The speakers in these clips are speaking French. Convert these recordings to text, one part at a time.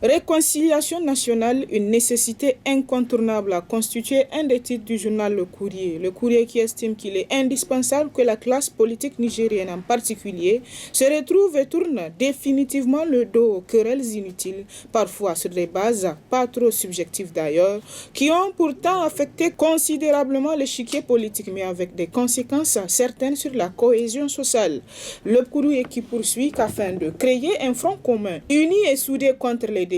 Réconciliation nationale, une nécessité incontournable, a constitué un des titres du journal Le Courrier. Le Courrier qui estime qu'il est indispensable que la classe politique nigérienne en particulier se retrouve et tourne définitivement le dos aux querelles inutiles, parfois sur des bases pas trop subjectives d'ailleurs, qui ont pourtant affecté considérablement l'échiquier politique, mais avec des conséquences certaines sur la cohésion sociale. Le Courrier qui poursuit qu'afin de créer un front commun, uni et soudé contre les défis,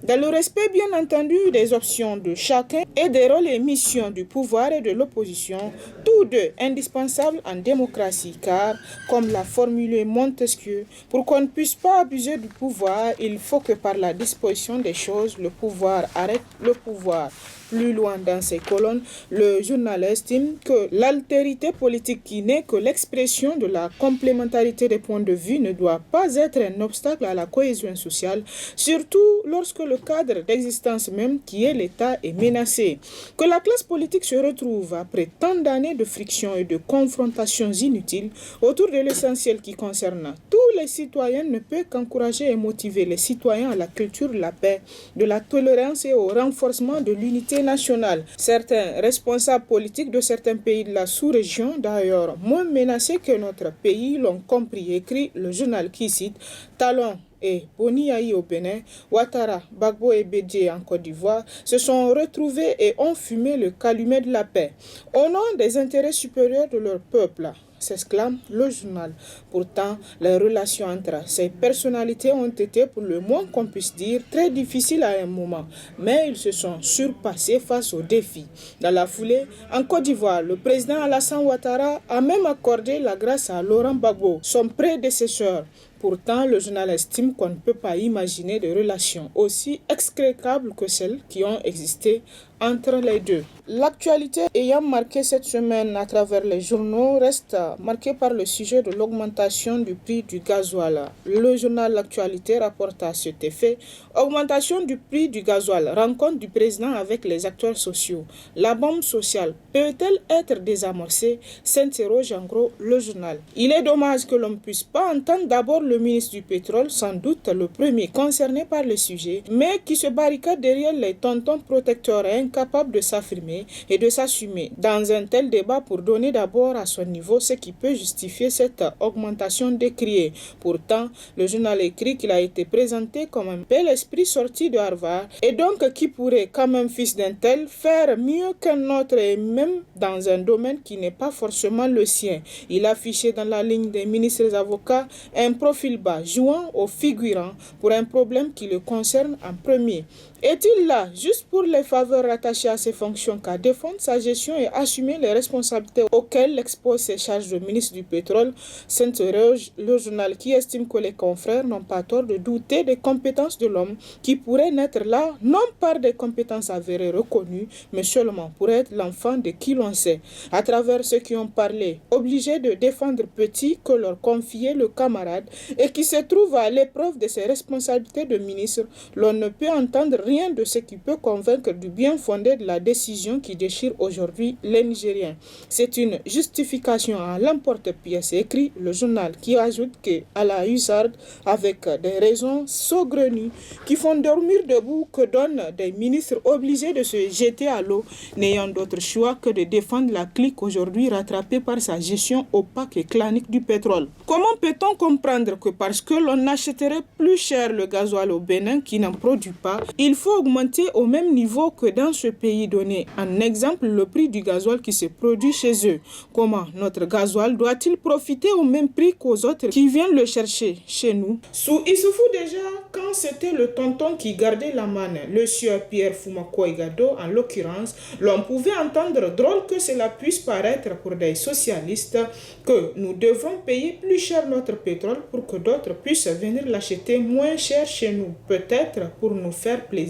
dans le respect bien entendu des options de chacun et des rôles et missions du pouvoir et de l'opposition, tous deux indispensables en démocratie, car, comme l'a formulé Montesquieu, pour qu'on ne puisse pas abuser du pouvoir, il faut que par la disposition des choses, le pouvoir arrête le pouvoir. Plus loin dans ses colonnes, le journal estime que l'altérité politique qui n'est que l'expression de la complémentarité des points de vue ne doit pas être un obstacle à la cohésion sociale, surtout lorsque le cadre d'existence même qui est l'État est menacé. Que la classe politique se retrouve après tant d'années de friction et de confrontations inutiles autour de l'essentiel qui concerne tous les citoyens ne peut qu'encourager et motiver les citoyens à la culture de la paix, de la tolérance et au renforcement de l'unité nationale. Certains responsables politiques de certains pays de la sous-région, d'ailleurs moins menacés que notre pays, l'ont compris, écrit le journal qui cite Talon et Boni Aïe au Bénin, Ouattara, Gbagbo et Bédié en Côte d'Ivoire se sont retrouvés et ont fumé le calumet de la paix. Au nom des intérêts supérieurs de leur peuple, s'exclame le journal. Pourtant, les relations entre ces personnalités ont été, pour le moins qu'on puisse dire, très difficiles à un moment, mais ils se sont surpassés face aux défis. Dans la foulée, en Côte d'Ivoire, le président Alassane Ouattara a même accordé la grâce à Laurent Gbagbo, son prédécesseur. Pourtant, le journal estime qu'on ne peut pas imaginer de relations aussi exécrables que celles qui ont existé entre les deux. L'actualité ayant marqué cette semaine à travers les journaux reste marquée par le sujet de l'augmentation du prix du gasoil. Le journal L'Actualité rapporte à cet effet augmentation du prix du gasoil, rencontre du président avec les acteurs sociaux. La bombe sociale peut-elle être désamorcée? S'interroge en gros le journal. Il est dommage que l'on ne puisse pas entendre d'abord le ministre du pétrole, sans doute le premier concerné par le sujet, mais qui se barricade derrière les tontons protecteurs et incapable de s'affirmer et de s'assumer dans un tel débat pour donner d'abord à son niveau ce qui peut justifier cette augmentation décriée. Pourtant, le journal écrit qu'il a été présenté comme un bel esprit sorti de Harvard et donc qui pourrait, comme un fils d'un tel, faire mieux qu'un autre et même dans un domaine qui n'est pas forcément le sien. Il affichait dans la ligne des ministres avocats un profil bas, jouant au figurant pour un problème qui le concerne en premier. Est-il là juste pour les faveurs rattachées à ses fonctions qu'à défendre sa gestion et assumer les responsabilités auxquelles expose ses charges de ministre du pétrole? S'interroge le journal qui estime que les confrères n'ont pas tort de douter des compétences de l'homme qui pourrait naître là non par des compétences avérées reconnues, mais seulement pour être l'enfant de qui l'on sait. À travers ceux qui ont parlé, obligés de défendre petit que leur confiait le camarade et qui se trouve à l'épreuve de ses responsabilités de ministre, l'on ne peut entendre rien de ce qui peut convaincre du bien fondé de la décision qui déchire aujourd'hui les Nigériens. C'est une justification à l'emporte-pièce, écrit le journal, qui ajoute qu'à la hussarde, avec des raisons saugrenues qui font dormir debout, que donnent des ministres obligés de se jeter à l'eau, n'ayant d'autre choix que de défendre la clique aujourd'hui rattrapée par sa gestion opaque et clanique du pétrole. Comment peut-on comprendre que parce que l'on achèterait plus cher le gasoil au Bénin qui n'en produit pas, il faut augmenter au même niveau que dans ce pays donné. En exemple, le prix du gasoil qui se produit chez eux. Comment notre gasoil doit-il profiter au même prix qu'aux autres qui viennent le chercher chez nous? Sous Issoufou déjà, quand c'était le tonton qui gardait la manne, le sieur Pierre Fumako-Igado en l'occurrence, l'on pouvait entendre drôle que cela puisse paraître pour des socialistes que nous devons payer plus cher notre pétrole pour que d'autres puissent venir l'acheter moins cher chez nous. Peut-être pour nous faire plaisir,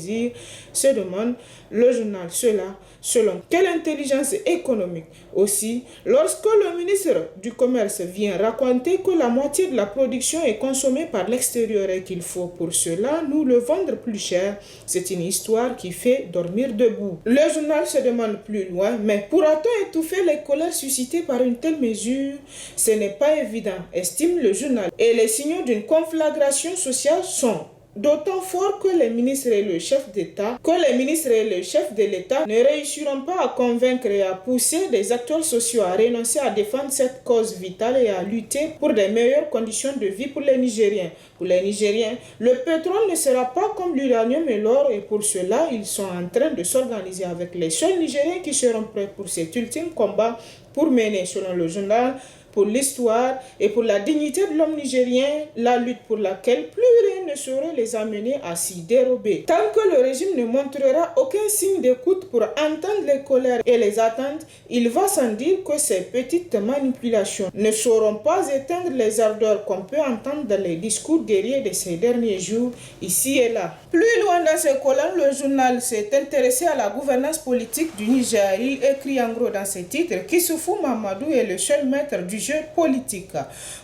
se demande le journal. Cela, selon quelle intelligence économique? Aussi, lorsque le ministre du Commerce vient raconter que la moitié de la production est consommée par l'extérieur et qu'il faut pour cela nous le vendre plus cher, c'est une histoire qui fait dormir debout. Le journal se demande plus loin, mais pourra-t-on étouffer les colères suscitées par une telle mesure? Ce n'est pas évident, estime le journal. Et les signaux d'une conflagration sociale sont d'autant fort que les ministres et le chef d'État, de l'État ne réussiront pas à convaincre et à pousser des acteurs sociaux à renoncer à défendre cette cause vitale et à lutter pour de meilleures conditions de vie pour les Nigériens. Pour les Nigériens, le pétrole ne sera pas comme l'uranium et l'or et pour cela, ils sont en train de s'organiser avec les seuls Nigériens qui seront prêts pour cet ultime combat pour mener, selon le journal, pour l'histoire et pour la dignité de l'homme nigérien, la lutte pour laquelle plus rien ne saurait les amener à s'y dérober. Tant que le régime ne montrera aucun signe d'écoute pour entendre les colères et les attentes, il va sans dire que ces petites manipulations ne sauront pas éteindre les ardeurs qu'on peut entendre dans les discours guerriers de ces derniers jours, ici et là. Plus loin dans ses colonnes, le journal s'est intéressé à la gouvernance politique du Niger. Il écrit en gros dans ses titres qu'Issoufou Mahamadou est le seul maître du jeu politique.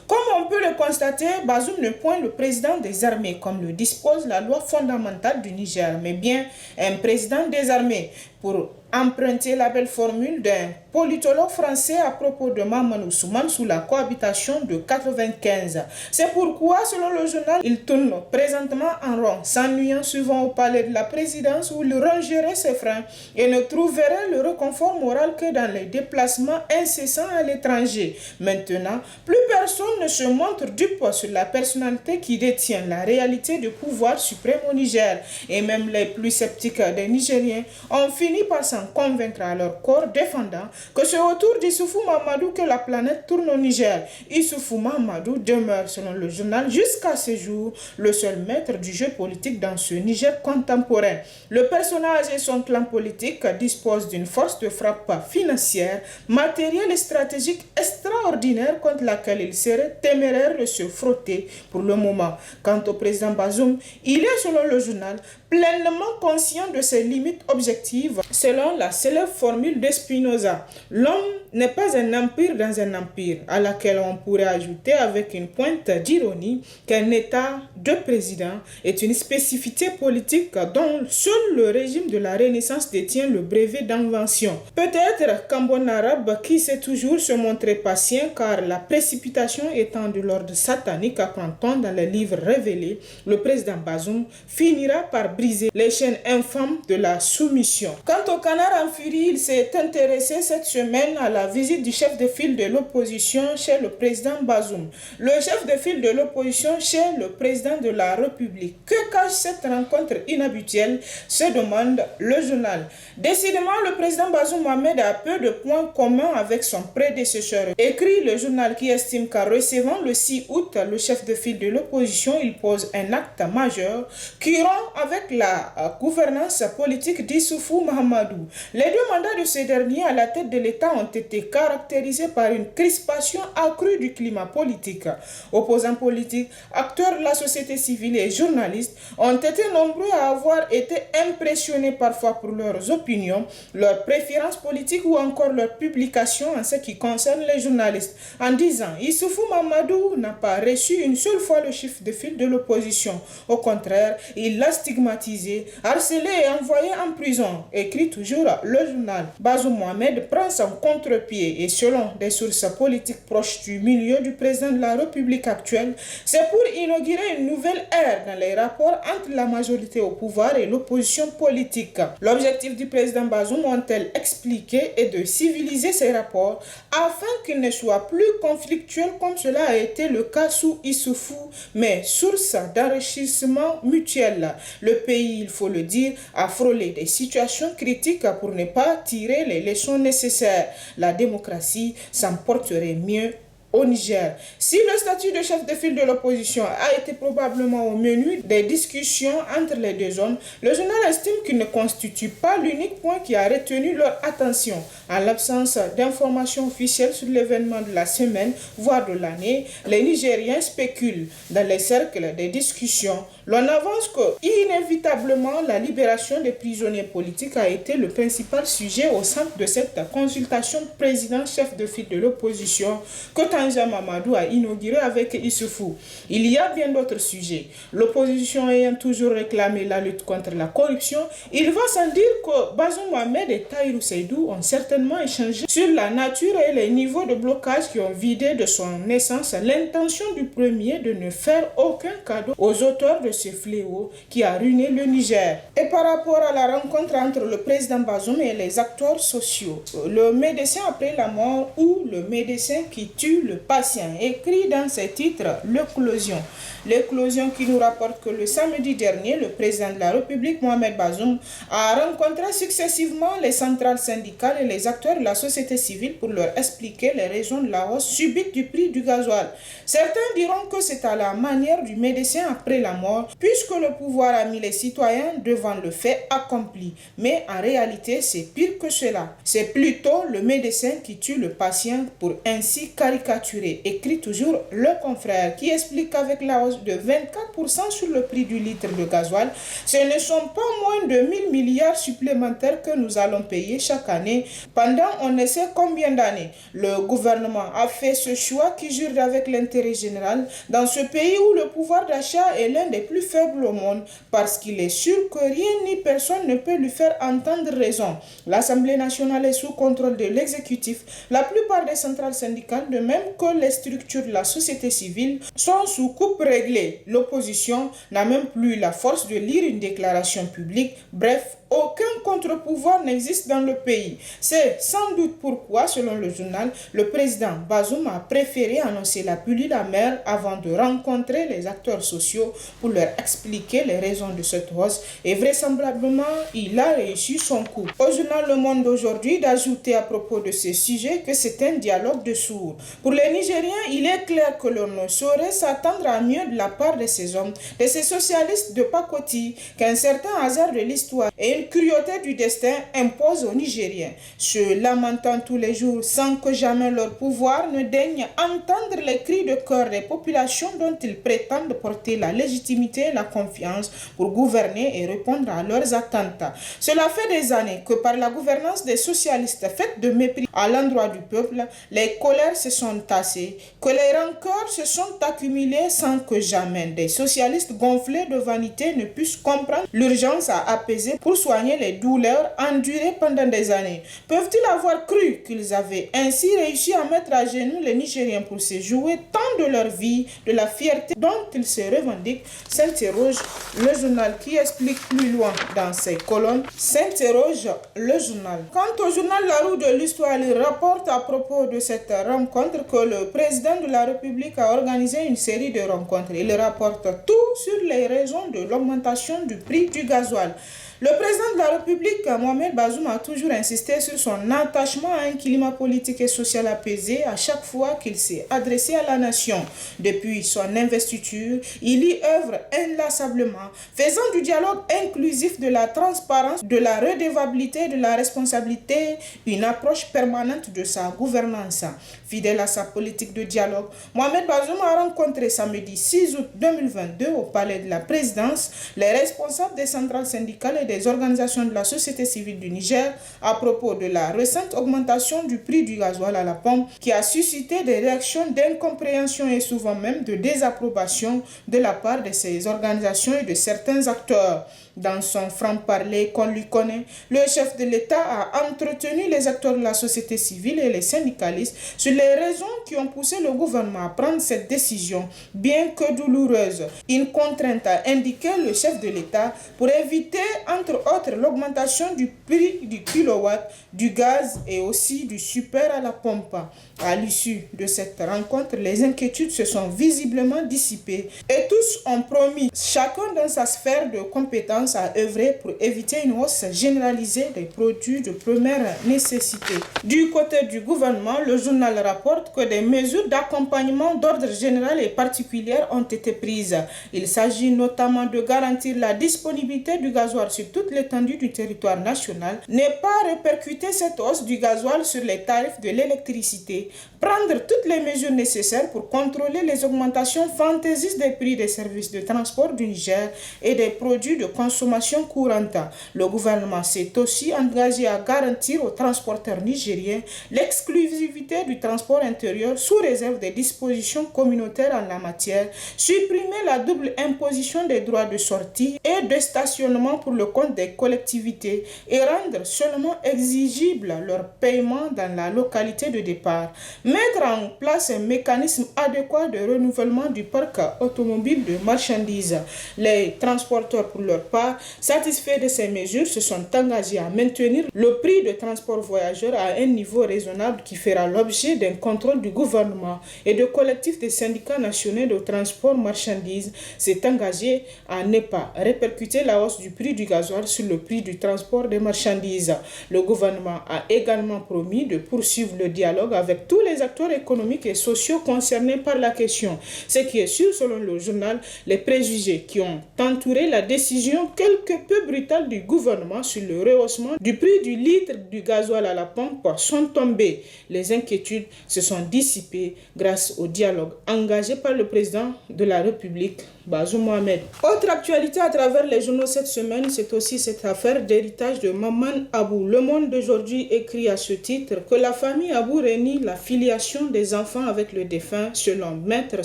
Comme on peut le constater, Bazoum ne point le président des armées comme le dispose la loi fondamentale du Niger, mais bien un président des armées. Pour emprunter la belle formule d'un politologue français à propos de Mamadou Souman sous la cohabitation de 95. C'est pourquoi, selon le journal, il tourne présentement en rond, s'ennuyant souvent au palais de la présidence où il rangerait ses freins et ne trouverait le réconfort moral que dans les déplacements incessants à l'étranger. Maintenant, plus personne ne se montre dupe sur la personnalité qui détient la réalité du pouvoir suprême au Niger. Et même les plus sceptiques des Nigériens ont fini par s'en convaincre à leur corps défendant que c'est autour d'Issoufou Mahamadou que la planète tourne au Niger. Issoufou Mahamadou demeure, selon le journal, jusqu'à ce jour, le seul maître du jeu politique dans ce Niger contemporain. Le personnage et son clan politique disposent d'une force de frappe financière, matérielle et stratégique extraordinaire contre laquelle il serait téméraire de se frotter pour le moment. Quant au président Bazoum, il est, selon le journal, pleinement conscient de ses limites objectives, selon la célèbre formule de Spinoza. L'homme n'est pas un empire dans un empire, à laquelle on pourrait ajouter avec une pointe d'ironie qu'un État de président est une spécificité politique dont seul le régime de la Renaissance détient le brevet d'invention. Peut-être qu'en bon arabe, qui sait toujours se montrer patient, car la précipitation étant de l'ordre satanique, apprend-on dans les livres révélés, le président Bazoum finira par briser les chaînes infâmes de la soumission. Quant au canard en furie, il s'est intéressé cette semaine à la visite du chef de file de l'opposition chez le président Bazoum. Le chef de file de l'opposition chez le président de la République. Que cache cette rencontre inhabituelle, se demande le journal. Décidément, le président Bazoum Mohamed a peu de points communs avec son prédécesseur. Écrit le journal qui estime qu'en recevant le 6 août le chef de file de l'opposition, il pose un acte majeur qui rompt avec la gouvernance politique d'Issoufou Mahamadou. Les deux mandats de ce dernier à la tête de l'État ont été caractérisés par une crispation accrue du climat politique. Opposants politiques, acteurs de la société civile et journalistes ont été nombreux à avoir été impressionnés parfois pour leurs opinions, leurs préférences politiques ou encore leurs publications en ce qui concerne les journalistes, en disant Issoufou Mahamadou n'a pas reçu une seule fois le chef de file de l'opposition. Au contraire, il l'a stigmatisé, harcelé et envoyé en prison, écrit toujours le journal. Bazoum Mohamed prend son contre-pied et selon des sources politiques proches du milieu du président de la République actuelle, c'est pour inaugurer une nouvelle ère dans les rapports entre la majorité au pouvoir et l'opposition politique. L'objectif du président Bazoum, ont-elles expliqué, est de civiliser ces rapports afin qu'ils ne soient plus conflictuels comme cela a été le cas sous Issoufou, mais source d'enrichissement mutuel. Le pays, il faut le dire, a frôlé des situations critiques pour ne pas tirer les leçons nécessaires. La démocratie s'en porterait mieux au Niger. Si le statut de chef de file de l'opposition a été probablement au menu des discussions entre les deux hommes, le journal estime qu'il ne constitue pas l'unique point qui a retenu leur attention. En l'absence d'informations officielles sur l'événement de la semaine, voire de l'année, les Nigériens spéculent dans les cercles des discussions. L'on avance que, inévitablement, la libération des prisonniers politiques a été le principal sujet au centre de cette consultation président-chef de file de l'opposition, que tant Tanja Mamadou a inauguré avec Issoufou. Il y a bien d'autres sujets. L'opposition ayant toujours réclamé la lutte contre la corruption, il va sans dire que Bazoum Mohamed et Tahirou Seydou ont certainement échangé sur la nature et les niveaux de blocage qui ont vidé de son essence l'intention du premier de ne faire aucun cadeau aux auteurs de ce fléau qui a ruiné le Niger. Et par rapport à la rencontre entre le président Bazoum et les acteurs sociaux, le médecin après la mort ou le médecin qui tue le patient, écrit dans ses titres l'éclosion. L'éclosion qui nous rapporte que le samedi dernier, le président de la République, Mohamed Bazoum, a rencontré successivement les centrales syndicales et les acteurs de la société civile pour leur expliquer les raisons de la hausse subite du prix du gasoil. Certains diront que c'est à la manière du médecin après la mort, puisque le pouvoir a mis les citoyens devant le fait accompli. Mais en réalité, c'est pire que cela. C'est plutôt le médecin qui tue le patient pour ainsi caricaturer, écrit toujours le confrère, qui explique qu'avec la hausse de 24% sur le prix du litre de gasoil, ce ne sont pas moins de 1000 milliards supplémentaires que nous allons payer chaque année pendant on ne sait combien d'années. Le gouvernement a fait ce choix qui jure avec l'intérêt général dans ce pays où le pouvoir d'achat est l'un des plus faibles au monde parce qu'il est sûr que rien ni personne ne peut lui faire entendre raison. L'Assemblée nationale est sous contrôle de l'exécutif. La plupart des centrales syndicales, de même que les structures de la société civile, sont sous coupe réglée. L'opposition n'a même plus la force de lire une déclaration publique. Bref, aucun contre-pouvoir n'existe dans le pays. C'est sans doute pourquoi, selon le journal, le président Bazoum a préféré annoncer la pilule amère avant de rencontrer les acteurs sociaux pour leur expliquer les raisons de cette hausse et vraisemblablement, il a réussi son coup. Au journal Le Monde d'aujourd'hui d'ajouter à propos de ce sujet que c'est un dialogue de sourds. Pour les Nigériens, il est clair que l'on ne saurait s'attendre à mieux de la part de ces hommes, de ces socialistes de pacotille, qu'un certain hasard de l'histoire et une cruauté du destin impose aux Nigériens, se lamentant tous les jours sans que jamais leur pouvoir ne daigne entendre les cris de cœur des populations dont ils prétendent porter la légitimité et la confiance pour gouverner et répondre à leurs attentes. Cela fait des années que par la gouvernance des socialistes faite de mépris à l'endroit du peuple, les colères se sont tassées, que les rancœurs se sont accumulées sans que jamais des socialistes gonflés de vanité ne puissent comprendre l'urgence à apaiser pour soigner les douleurs endurées pendant des années. Peuvent-ils avoir cru qu'ils avaient ainsi réussi à mettre à genoux les Nigériens pour se jouer tant de leur vie, de la fierté dont ils se revendiquent, s'interroge le journal qui explique plus loin dans ses colonnes, s'interroge le journal. Quant au journal La Roue de l'Histoire, il rapporte à propos de cette rencontre que le président de la République a organisé une série de rencontres. Il rapporte tout sur les raisons de l'augmentation du prix du gasoil. Le président de la République, Mohamed Bazoum, a toujours insisté sur son attachement à un climat politique et social apaisé à chaque fois qu'il s'est adressé à la nation. Depuis son investiture, il y œuvre inlassablement, faisant du dialogue inclusif, de la transparence, de la redevabilité, de la responsabilité, une approche permanente de sa gouvernance. Fidèle à sa politique de dialogue, Mohamed Bazoum a rencontré samedi 6 août 2022 au palais de la présidence les responsables des centrales syndicales et des organisations de la société civile du Niger à propos de la récente augmentation du prix du gasoil à la pompe qui a suscité des réactions d'incompréhension et souvent même de désapprobation de la part de ces organisations et de certains acteurs. Dans son franc-parler qu'on lui connaît, le chef de l'État a entretenu les acteurs de la société civile et les syndicalistes sur les raisons qui ont poussé le gouvernement à prendre cette décision, bien que douloureuse. Une contrainte a indiqué le chef de l'État pour éviter, entre autres, l'augmentation du prix du kilowatt, du gaz et aussi du super à la pompe. À l'issue de cette rencontre, les inquiétudes se sont visiblement dissipées et tous ont promis, chacun dans sa sphère de compétences, à œuvrer pour éviter une hausse généralisée des produits de première nécessité. Du côté du gouvernement, le journal rapporte que des mesures d'accompagnement d'ordre général et particulier ont été prises. Il s'agit notamment de garantir la disponibilité du gasoil sur sur toute l'étendue du territoire national, ne pas répercuter cette hausse du gasoil sur les tarifs de l'électricité, prendre toutes les mesures nécessaires pour contrôler les augmentations fantaisistes des prix des services de transport du Niger et des produits de consommation courante. Le gouvernement s'est aussi engagé à garantir aux transporteurs nigériens l'exclusivité du transport intérieur sous réserve des dispositions communautaires en la matière, supprimer la double imposition des droits de sortie et de stationnement pour le compte des collectivités et rendre seulement exigible leur paiement dans la localité de départ. Mettre en place un mécanisme adéquat de renouvellement du parc automobile de marchandises. Les transporteurs, pour leur part, satisfaits de ces mesures, se sont engagés à maintenir le prix de transport voyageurs à un niveau raisonnable qui fera l'objet d'un contrôle du gouvernement et de collectifs des syndicats nationaux de transport marchandises s'est engagé à ne pas répercuter la hausse du prix du gasoil sur le prix du transport des marchandises. Le gouvernement a également promis de poursuivre le dialogue avec tous les acteurs économiques et sociaux concernés par la question. Ce qui est sûr, selon le journal, les préjugés qui ont entouré la décision quelque peu brutale du gouvernement sur le rehaussement du prix du litre du gasoil à la pompe sont tombés. Les inquiétudes se sont dissipées grâce au dialogue engagé par le président de la République, Bazoum Mohamed. Autre actualité à travers les journaux cette semaine, c'est aussi cette affaire d'héritage de Maman Abou. Le Monde d'aujourd'hui écrit à ce titre que la famille Abou renie la filiation des enfants avec le défunt selon Maître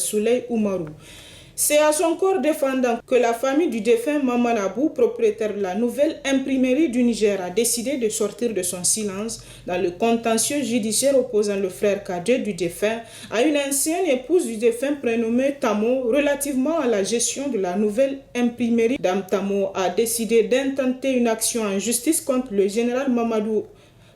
Souley Oumarou. C'est à son corps défendant que la famille du défunt Maman Abou, propriétaire de la nouvelle imprimerie du Niger, a décidé de sortir de son silence dans le contentieux judiciaire opposant le frère cadet du défunt à une ancienne épouse du défunt prénommée Tamo relativement à la gestion de la nouvelle imprimerie. Dame Tamo a décidé d'intenter une action en justice contre le général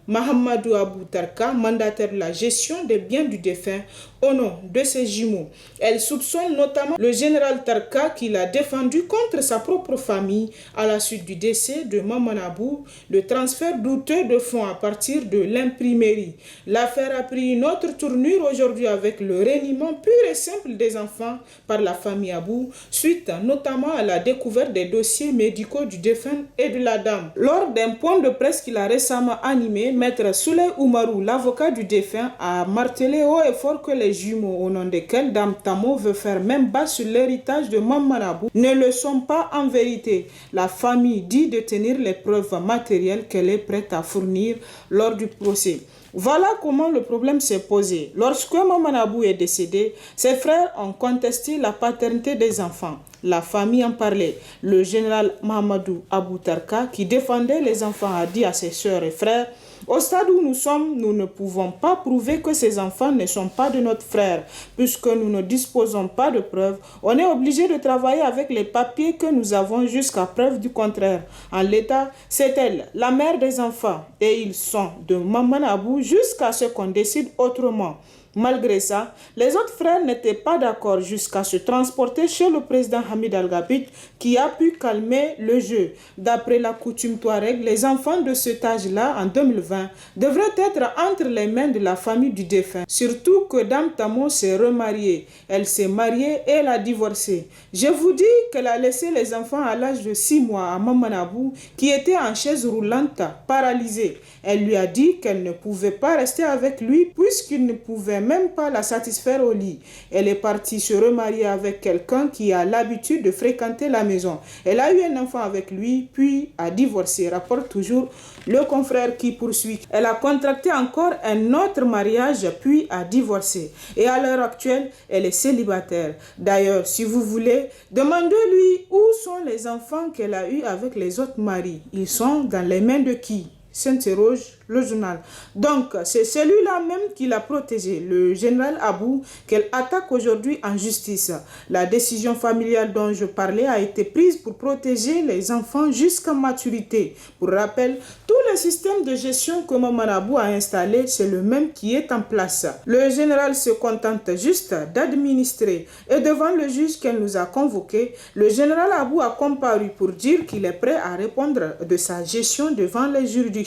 Mahamadou Abou Tarka, mandataire de la gestion des biens du défunt, au nom de ses jumeaux. Elle soupçonne notamment le général Tarka qui l'a défendu contre sa propre famille à la suite du décès de Maman Abou, le transfert douteux de fonds à partir de l'imprimerie. L'affaire a pris une autre tournure aujourd'hui avec le reniement pur et simple des enfants par la famille Abou, suite notamment à la découverte des dossiers médicaux du défunt et de la dame. Lors d'un point de presse qu'il a récemment animé, Maître Souley Oumarou, l'avocat du défunt, a martelé haut et fort que les jumeaux au nom desquels Dame Tamo veut faire même bas sur l'héritage de Maman Abou ne le sont pas en vérité. La famille dit détenir les preuves matérielles qu'elle est prête à fournir lors du procès. Voilà comment le problème s'est posé. Lorsque Maman Abou est décédé, ses frères ont contesté la paternité des enfants. La famille en parlait. Le général Mahamadou Abou Tarka, qui défendait les enfants, a dit à ses sœurs et frères: au stade où nous sommes, nous ne pouvons pas prouver que ces enfants ne sont pas de notre frère. Puisque nous ne disposons pas de preuves, on est obligé de travailler avec les papiers que nous avons jusqu'à preuve du contraire. En l'état, c'est elle, la mère des enfants, et ils sont de Maman Abou jusqu'à ce qu'on décide autrement. Malgré ça, les autres frères n'étaient pas d'accord jusqu'à se transporter chez le président Hamid Al-Gabit qui a pu calmer le jeu. D'après la coutume touareg, les enfants de cet âge-là, en 2020, devraient être entre les mains de la famille du défunt. Surtout que Dame Tamo s'est remariée. Elle s'est mariée et elle a divorcé. Je vous dis qu'elle a laissé les enfants à l'âge de 6 mois à Maman Abou qui était en chaise roulante, paralysée. Elle lui a dit qu'elle ne pouvait pas rester avec lui puisqu'il ne pouvait même pas la satisfaire au lit. Elle est partie se remarier avec quelqu'un qui a l'habitude de fréquenter la maison. Elle a eu un enfant avec lui, puis a divorcé, rapporte toujours le confrère qui poursuit. Elle a contracté encore un autre mariage, puis a divorcé. Et à l'heure actuelle, elle est célibataire. D'ailleurs, si vous voulez, demandez-lui où sont les enfants qu'elle a eus avec les autres maris. Ils sont dans les mains de qui? S'interroge le journal. Donc, c'est celui-là même qui l'a protégé, le général Abou, qu'elle attaque aujourd'hui en justice. La décision familiale dont je parlais a été prise pour protéger les enfants jusqu'à maturité. Pour rappel, tout le système de gestion que Maman Abou a installé, c'est le même qui est en place. Le général se contente juste d'administrer. Et devant le juge qu'elle nous a convoqué, le général Abou a comparu pour dire qu'il est prêt à répondre de sa gestion devant les juridictions.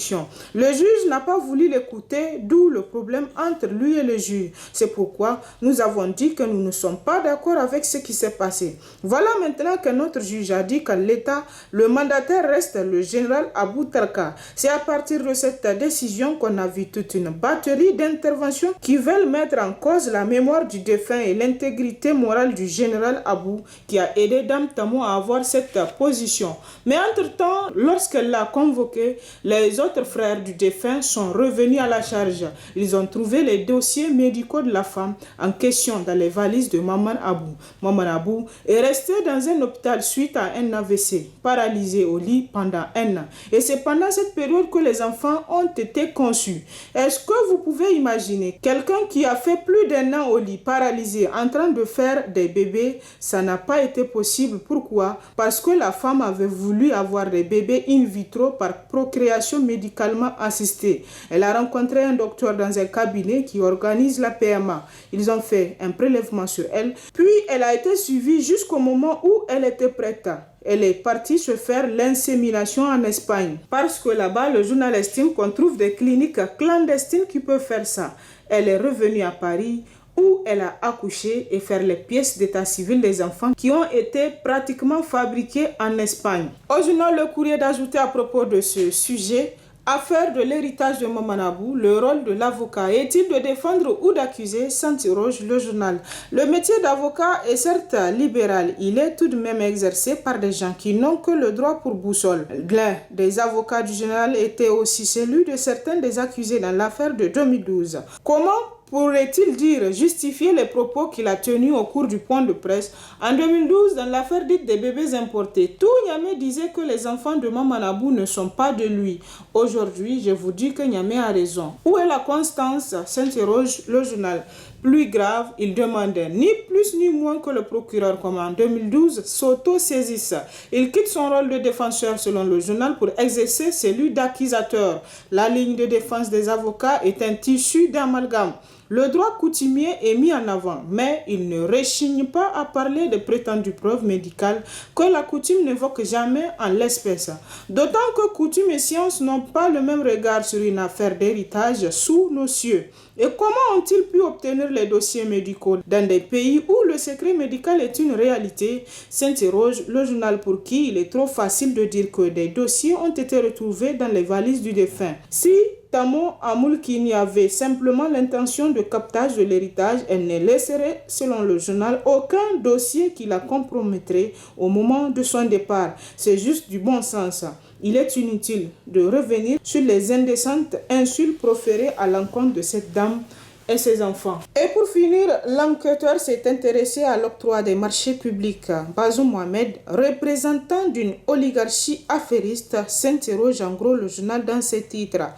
Le juge juge n'a pas voulu l'écouter, d'où le problème entre lui et le juge. C'est pourquoi nous avons dit que nous ne sommes pas d'accord avec ce qui s'est passé. Voilà maintenant que notre juge a dit qu'à l'État, le mandataire reste le général Abou Tarka. C'est à partir de cette décision qu'on a vu toute une batterie d'interventions qui veulent mettre en cause la mémoire du défunt et l'intégrité morale du général Abou qui a aidé Dame Tamo à avoir cette position. Mais entre-temps, lorsqu'elle l'a convoqué, les autres frères du défunt sont revenus à la charge. Ils ont trouvé les dossiers médicaux de la femme en question dans les valises de Maman Abou. Maman Abou est restée dans un hôpital suite à un AVC, paralysée au lit pendant un an. Et c'est pendant cette période que les enfants ont été conçus. Est-ce que vous pouvez imaginer quelqu'un qui a fait plus d'un an au lit, paralysé, en train de faire des bébés? Ça n'a pas été possible. Pourquoi? Parce que la femme avait voulu avoir des bébés in vitro par procréation médicalement assistée. Elle a rencontré un docteur dans un cabinet qui organise la PMA. Ils ont fait un prélèvement sur elle, puis elle a été suivie jusqu'au moment où elle était prête. Elle est partie se faire l'insémination en Espagne. Parce que là-bas, le journal estime qu'on trouve des cliniques clandestines qui peuvent faire ça. Elle est revenue à Paris où elle a accouché et faire les pièces d'état civil des enfants qui ont été pratiquement fabriquées en Espagne. Au journal Le Courrier d'ajouter à propos de ce sujet, affaire de l'héritage de Maman Abou, le rôle de l'avocat est-il de défendre ou d'accuser? S'interroge le journal. Le métier d'avocat est certes libéral, il est tout de même exercé par des gens qui n'ont que le droit pour boussole. L'un des avocats du général était aussi celui de certains des accusés dans l'affaire de 2012. Comment pourrait-il dire justifier les propos qu'il a tenus au cours du point de presse en 2012 dans l'affaire dite des bébés importés? Tout Niamey disait que les enfants de Maman Abou ne sont pas de lui. Aujourd'hui, je vous dis que Niamey a raison. Où est la constance? S'interroge le journal. Plus grave, il demande ni plus ni moins que le procureur, comme en 2012, s'auto-saisisse. Il quitte son rôle de défenseur selon le journal pour exercer celui d'accusateur. La ligne de défense des avocats est un tissu d'amalgame. Le droit coutumier est mis en avant, mais il ne rechigne pas à parler de prétendues preuves médicales que la coutume n'évoque jamais en l'espèce. D'autant que coutume et science n'ont pas le même regard sur une affaire d'héritage sous nos cieux. Et comment ont-ils pu obtenir les dossiers médicaux dans des pays où le secret médical est une réalité? S'interroge le journal pour qui il est trop facile de dire que des dossiers ont été retrouvés dans les valises du défunt. Si Tamo Amoulkini avait simplement l'intention de captage de l'héritage, elle ne laisserait, selon le journal, aucun dossier qui la compromettrait au moment de son départ. C'est juste du bon sens. Il est inutile de revenir sur les indécentes insultes proférées à l'encontre de cette dame et ses enfants. Et pour finir, l'enquêteur s'est intéressé à l'octroi des marchés publics. Bazoum Mohamed, représentant d'une oligarchie affairiste, s'interroge en gros le journal dans ses titres.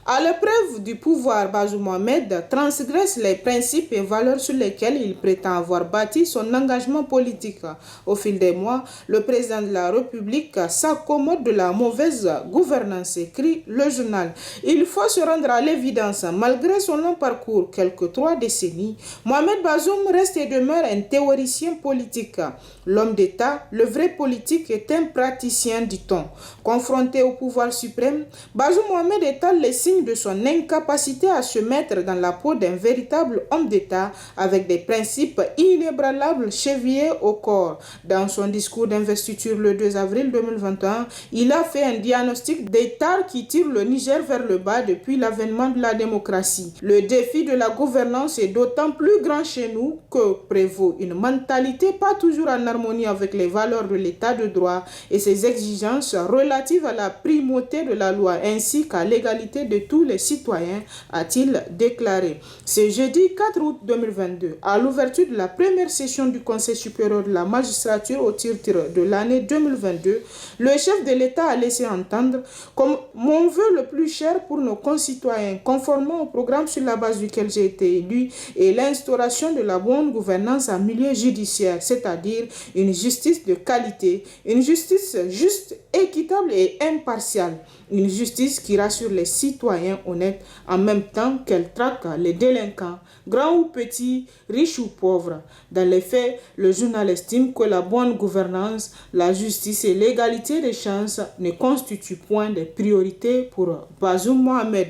À l'épreuve du pouvoir, Bazoum Mohamed transgresse les principes et valeurs sur lesquels il prétend avoir bâti son engagement politique. Au fil des mois, le président de la République s'accommode de la mauvaise gouvernance, écrit le journal. Il faut se rendre à l'évidence, malgré son long parcours, quelques 3 décennies, Mohamed Bazoum reste et demeure un théoricien politique. L'homme d'État, le vrai politique, est un praticien, dit-on. Confronté au pouvoir suprême, Bazoum Mohamed étale les signes de son incapacité à se mettre dans la peau d'un véritable homme d'État avec des principes inébranlables chevillés au corps. Dans son discours d'investiture le 2 avril 2021, il a fait un diagnostic d'État qui tire le Niger vers le bas depuis l'avènement de la démocratie. Le défi de la gouvernance est d'autant plus grand chez nous que prévaut une mentalité pas toujours en harmonie avec les valeurs de l'État de droit et ses exigences relatives à la primauté de la loi ainsi qu'à l'égalité de tous les citoyens, a-t-il déclaré. Ce jeudi 4 août 2022, à l'ouverture de la première session du Conseil supérieur de la magistrature au titre de l'année 2022, le chef de l'État a laissé entendre comme mon vœu le plus cher pour nos concitoyens, conformément au programme sur la base duquel j'ai été élu, et l'instauration de la bonne gouvernance en milieu judiciaire, c'est-à-dire une justice de qualité, une justice juste, équitable et impartiale, une justice qui rassure les citoyens citoyens honnêtes en même temps qu'elle traque les délinquants, grands ou petits, riches ou pauvres. Dans les faits, le journal estime que la bonne gouvernance, la justice et l'égalité des chances ne constituent point des priorités pour Bazoum Mohamed.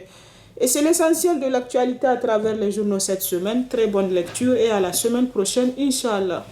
Et c'est l'essentiel de l'actualité à travers les journaux cette semaine. Très bonne lecture et à la semaine prochaine, Inch'Allah.